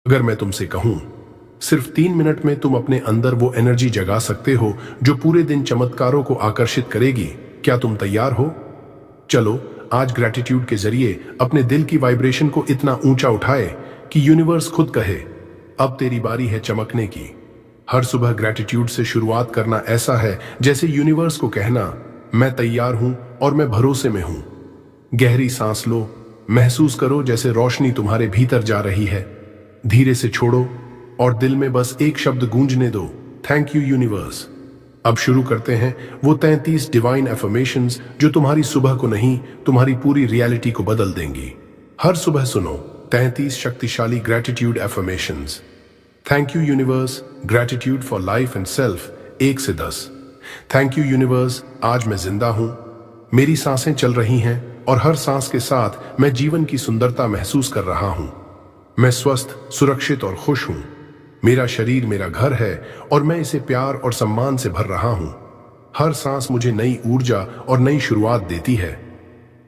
अगर मैं तुमसे कहूं सिर्फ 3 मिनट में तुम अपने अंदर वो एनर्जी जगा सकते हो जो पूरे दिन चमत्कारों को आकर्षित करेगी, क्या तुम तैयार हो? चलो आज ग्रैटिट्यूड के जरिए अपने दिल की वाइब्रेशन को इतना ऊंचा उठाए कि यूनिवर्स खुद कहे अब तेरी बारी है चमकने की। हर सुबह ग्रैटिट्यूड से शुरुआत करना ऐसा है जैसे यूनिवर्स को कहना मैं तैयार हूं और मैं भरोसे में हूं। गहरी सांस लो, महसूस करो जैसे रोशनी तुम्हारे भीतर जा रही है। धीरे से छोड़ो और दिल में बस एक शब्द गूंजने दो, थैंक यू यूनिवर्स। अब शुरू करते हैं वो 33 डिवाइन एफर्मेशंस जो तुम्हारी सुबह को नहीं, तुम्हारी पूरी रियलिटी को बदल देंगी। हर सुबह सुनो 33 शक्तिशाली gratitude affirmations. Thank you universe, gratitude for life and self, 1 से 10। थैंक यू यूनिवर्स, आज मैं जिंदा हूं, मेरी सांसें चल रही हैं और हर सांस के साथ मैं जीवन की सुंदरता महसूस कर रहा हूं। मैं स्वस्थ, सुरक्षित और खुश हूं। मेरा शरीर मेरा घर है और मैं इसे प्यार और सम्मान से भर रहा हूं। हर सांस मुझे नई ऊर्जा और नई शुरुआत देती है।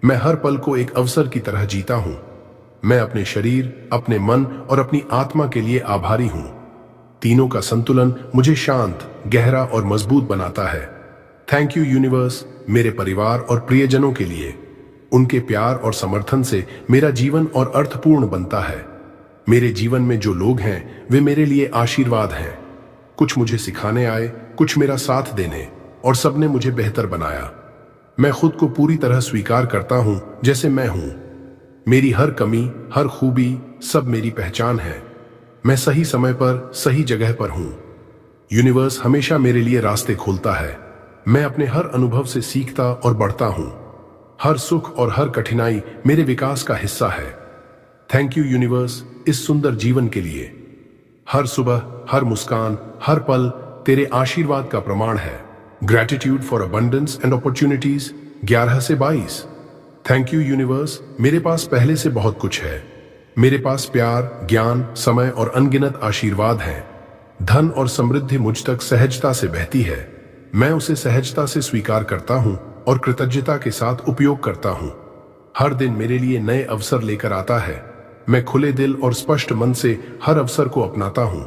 मैं हर पल को एक अवसर की तरह जीता हूं। मैं अपने शरीर, अपने मन और अपनी आत्मा के लिए आभारी हूं। तीनों का संतुलन मुझे शांत, गहरा और मजबूत बनाता है। थैंक यू यूनिवर्स, मेरे परिवार और प्रियजनों के लिए। उनके प्यार और समर्थन से मेरा जीवन और अर्थपूर्ण बनता है। मेरे जीवन में जो लोग हैं वे मेरे लिए आशीर्वाद हैं। कुछ मुझे सिखाने आए, कुछ मेरा साथ देने, और सबने मुझे बेहतर बनाया। मैं खुद को पूरी तरह स्वीकार करता हूं जैसे मैं हूं। मेरी हर कमी, हर खूबी, सब मेरी पहचान है। मैं सही समय पर, सही जगह पर हूं। यूनिवर्स हमेशा मेरे लिए रास्ते खोलता है। मैं अपने हर अनुभव से सीखता और बढ़ता हूं। हर सुख और हर कठिनाई मेरे विकास का हिस्सा है। थैंक यू यूनिवर्स इस सुंदर जीवन के लिए। हर सुबह, हर मुस्कान, हर पल तेरे आशीर्वाद का प्रमाण है। Gratitude for abundance and opportunities, 11 से 22। थैंक यू यूनिवर्स, मेरे पास पहले से बहुत कुछ है। मेरे पास प्यार, ज्ञान, समय और अनगिनत आशीर्वाद हैं। धन और समृद्धि मुझ तक सहजता से बहती है। मैं उसे सहजता से स्वीकार करता हूं और कृतज्ञता के साथ उपयोग करता हूं। हर दिन मेरे लिए नए अवसर लेकर आता है। मैं खुले दिल और स्पष्ट मन से हर अवसर को अपनाता हूं।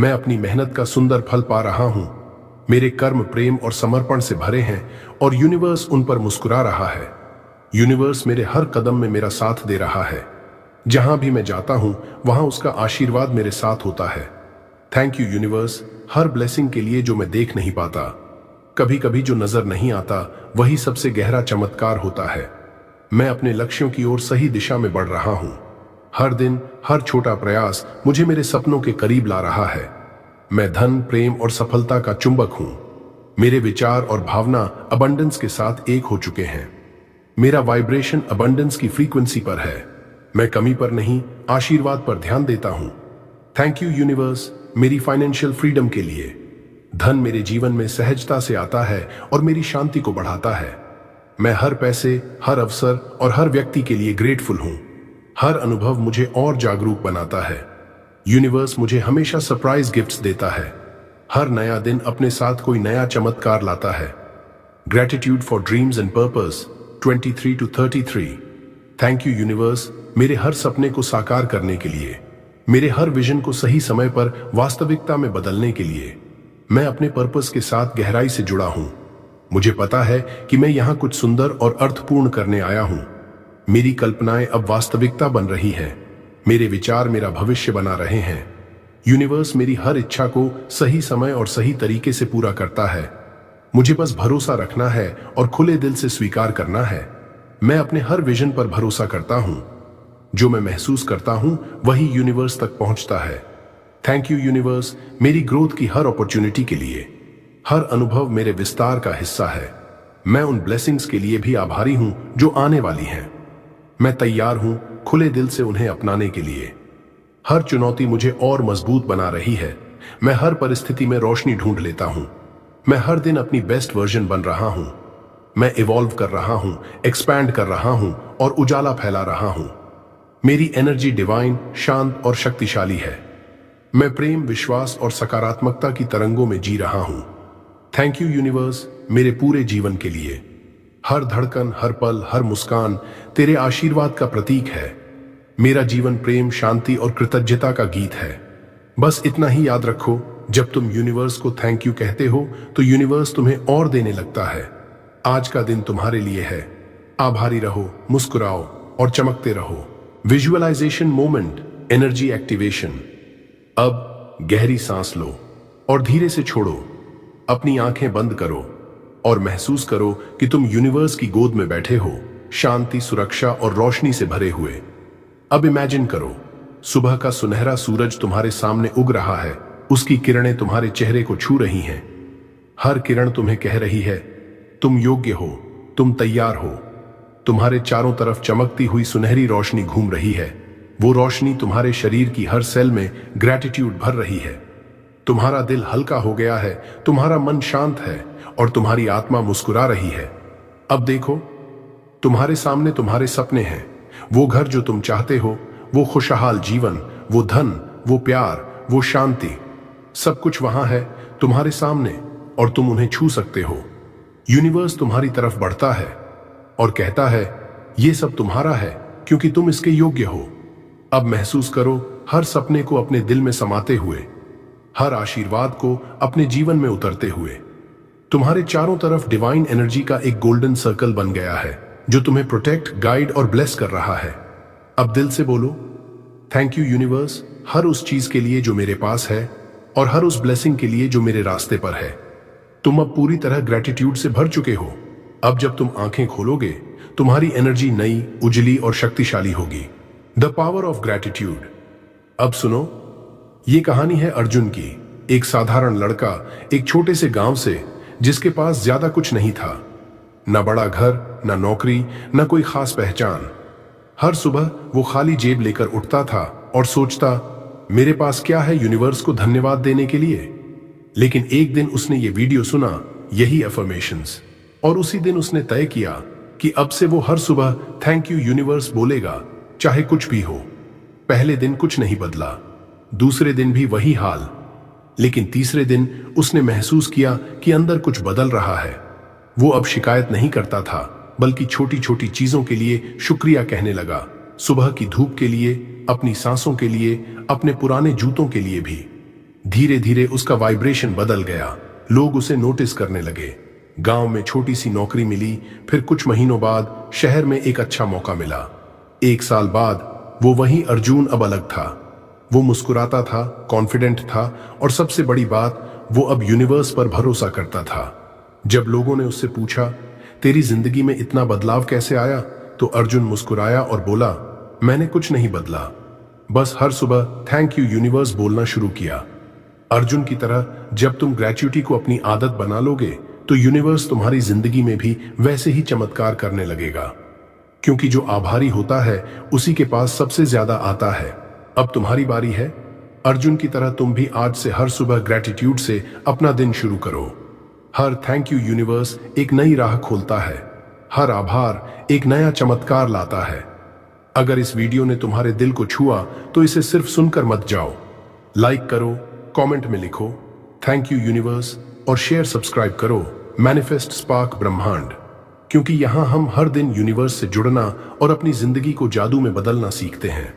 मैं अपनी मेहनत का सुंदर फल पा रहा हूं। मेरे कर्म प्रेम और समर्पण से भरे हैं और यूनिवर्स उन पर मुस्कुरा रहा है। यूनिवर्स मेरे हर कदम में मेरा साथ दे रहा है। जहां भी मैं जाता हूं वहां उसका आशीर्वाद मेरे साथ होता है। Thank you universe her blessing के लिए जो मैं देख नहीं पाता। कभी कभी जो नजर नहीं आता वही सबसे गहरा चमत्कार होता है। मैं अपने लक्ष्यों की ओर सही दिशा में बढ़ रहा हूं। हर दिन, हर छोटा प्रयास मुझे मेरे सपनों के करीब ला रहा है। मैं धन, प्रेम और सफलता का चुंबक हूं। मेरे विचार और भावना अबंडेंस के साथ एक हो चुके हैं। मेरा वाइब्रेशन अबंडेंस की फ्रीक्वेंसी पर है। मैं कमी पर नहीं, आशीर्वाद पर ध्यान देता हूं। थैंक यू यूनिवर्स मेरी फाइनेंशियल फ्रीडम के लिए। धन मेरे जीवन में सहजता से आता है और मेरी शांति को बढ़ाता है। मैं हर पैसे, हर अवसर और हर व्यक्ति के लिए ग्रेटफुल हूं। हर अनुभव मुझे और जागरूक बनाता है। यूनिवर्स मुझे हमेशा सरप्राइज गिफ्ट्स देता है। हर नया दिन अपने साथ कोई नया चमत्कार लाता है। Gratitude for dreams and purpose, 23 to 33। Thank you universe मेरे हर सपने को साकार करने के लिए, मेरे हर विजन को सही समय पर वास्तविकता में बदलने के लिए। मैं अपने पर्पस के साथ गहराई से जुड़ा हूं। मुझे पता है कि मैं यहां कुछ सुंदर और अर्थपूर्ण करने आया हूं। मेरी कल्पनाएं अब वास्तविकता बन रही हैं। मेरे विचार मेरा भविष्य बना रहे हैं। यूनिवर्स मेरी हर इच्छा को सही समय और सही तरीके से पूरा करता है। मुझे बस भरोसा रखना है और खुले दिल से स्वीकार करना है। मैं अपने हर विजन पर भरोसा करता हूं। जो मैं महसूस करता हूं वही यूनिवर्स तक पहुंचता है। थैंक यू यूनिवर्स मेरी ग्रोथ की हर अपॉर्चुनिटी के लिए। हर अनुभव मेरे विस्तार का हिस्सा है। मैं उन ब्लेसिंग्स के लिए भी आभारी हूं जो आने वाली हैं। मैं तैयार हूं खुले दिल से उन्हें अपनाने के लिए। हर चुनौती मुझे और मजबूत बना रही है। मैं हर परिस्थिति में रोशनी ढूंढ लेता हूं। मैं हर दिन अपनी बेस्ट वर्जन बन रहा हूं। मैं इवॉल्व कर रहा हूं, एक्सपैंड कर रहा हूं और उजाला फैला रहा हूं। मेरी एनर्जी डिवाइन, शांत और शक्तिशाली है। मैं प्रेम, विश्वास और सकारात्मकता की तरंगों में जी रहा हूं। थैंक यू यूनिवर्स मेरे पूरे जीवन के लिए। हर धड़कन, हर पल, हर मुस्कान तेरे आशीर्वाद का प्रतीक है। मेरा जीवन प्रेम, शांति और कृतज्ञता का गीत है। बस इतना ही याद रखो, जब तुम यूनिवर्स को थैंक यू कहते हो तो यूनिवर्स तुम्हें और देने लगता है। आज का दिन तुम्हारे लिए है। आभारी रहो, मुस्कुराओ और चमकते रहो। Visualisation moment, energy activation. अब गहरी सांस लो और धीरे से छोड़ो। अपनी आंखें बंद करो और महसूस करो कि तुम यूनिवर्स की गोद में बैठे हो, शांति, सुरक्षा और रोशनी से भरे हुए। अब इमेजिन करो, सुबह का सुनहरा सूरज तुम्हारे सामने उग रहा है। उसकी किरणें तुम्हारे चेहरे को छू रही हैं। हर किरण तुम्हें कह रही है, तुम योग्य हो, तुम तैयार हो। तुम्हारे चारों तरफ चमकती हुई सुनहरी रोशनी घूम रही है। वो रोशनी तुम्हारे शरीर की हर सेल में ग्रैटिट्यूड भर रही है। तुम्हारा दिल हल्का हो गया है, तुम्हारा मन शांत है और तुम्हारी आत्मा मुस्कुरा रही है। अब देखो, तुम्हारे सामने तुम्हारे सपने हैं। वो घर जो तुम चाहते हो, वो खुशहाल जीवन, वो धन, वो प्यार, वो शांति, सब कुछ वहां है तुम्हारे सामने और तुम उन्हें छू सकते हो। यूनिवर्स तुम्हारी तरफ बढ़ता है और कहता है, ये सब तुम्हारा है क्योंकि तुम इसके योग्य हो। अब महसूस करो हर सपने को अपने दिल में समाते हुए, हर आशीर्वाद को अपने जीवन में उतरते हुए। तुम्हारे चारों तरफ डिवाइन एनर्जी का एक गोल्डन सर्कल बन गया है जो तुम्हें प्रोटेक्ट, गाइड और ब्लेस कर रहा है। अब दिल से बोलो, थैंक यू यूनिवर्स, हर उस चीज के लिए जो मेरे पास है और हर उस ब्लेसिंग के लिए जो मेरे रास्ते पर है। तुम अब पूरी तरह ग्रैटिट्यूड से भर चुके हो। अब जब तुम आंखें खोलोगे, तुम्हारी एनर्जी नई, उजली और शक्तिशाली होगी। The power of gratitude. अब सुनो, ये कहानी है अर्जुन की। एक साधारण लड़का एक छोटे से गांव से, जिसके पास ज्यादा कुछ नहीं था, न बड़ा घर, न नौकरी, न कोई खास पहचान। हर सुबह वो खाली जेब लेकर उठता था और सोचता, मेरे पास क्या है यूनिवर्स को धन्यवाद देने के लिए। लेकिन एक दिन उसने ये वीडियो सुना, यही अफर्मेशंस, और उसी दिन उसने तय किया कि अब से वो हर सुबह थैंक यू यूनिवर्स बोलेगा, चाहे कुछ भी हो। पहले दिन कुछ नहीं बदला, दूसरे दिन भी वही हाल, लेकिन तीसरे दिन उसने महसूस किया कि अंदर कुछ बदल रहा है। वो अब शिकायत नहीं करता था, बल्कि छोटी छोटी चीजों के लिए शुक्रिया कहने लगा। सुबह की धूप के लिए, अपनी सांसों के लिए, अपने पुराने जूतों के लिए भी। धीरे धीरे उसका वाइब्रेशन बदल गया। लोग उसे नोटिस करने लगे। गांव में छोटी सी नौकरी मिली, फिर कुछ महीनों बाद शहर में एक अच्छा मौका मिला। 1 साल बाद वो वही अर्जुन अब अलग था। वो मुस्कुराता था, कॉन्फिडेंट था और सबसे बड़ी बात, वो अब यूनिवर्स पर भरोसा करता था। जब लोगों ने उससे पूछा, तेरी जिंदगी में इतना बदलाव कैसे आया, तो अर्जुन मुस्कुराया और बोला, मैंने कुछ नहीं बदला, बस हर सुबह थैंक यू यूनिवर्स बोलना शुरू किया। अर्जुन की तरह जब तुम ग्रेच्युटी को अपनी आदत बना लोगे, तो यूनिवर्स तुम्हारी जिंदगी में भी वैसे ही चमत्कार करने लगेगा, क्योंकि जो आभारी होता है उसी के पास सबसे ज्यादा आता है। अब तुम्हारी बारी है। अर्जुन की तरह तुम भी आज से हर सुबह ग्रेटिट्यूड से अपना दिन शुरू करो। हर थैंक यू यूनिवर्स एक नई राह खोलता है, हर आभार एक नया चमत्कार लाता है। अगर इस वीडियो ने तुम्हारे दिल को छुआ तो इसे सिर्फ सुनकर मत जाओ। लाइक करो, कमेंट में लिखो थैंक यू यूनिवर्स और शेयर, सब्सक्राइब करो मैनिफेस्ट स्पार्क ब्रह्मांड, क्योंकि यहां हम हर दिन यूनिवर्स से जुड़ना और अपनी जिंदगी को जादू में बदलना सीखते हैं।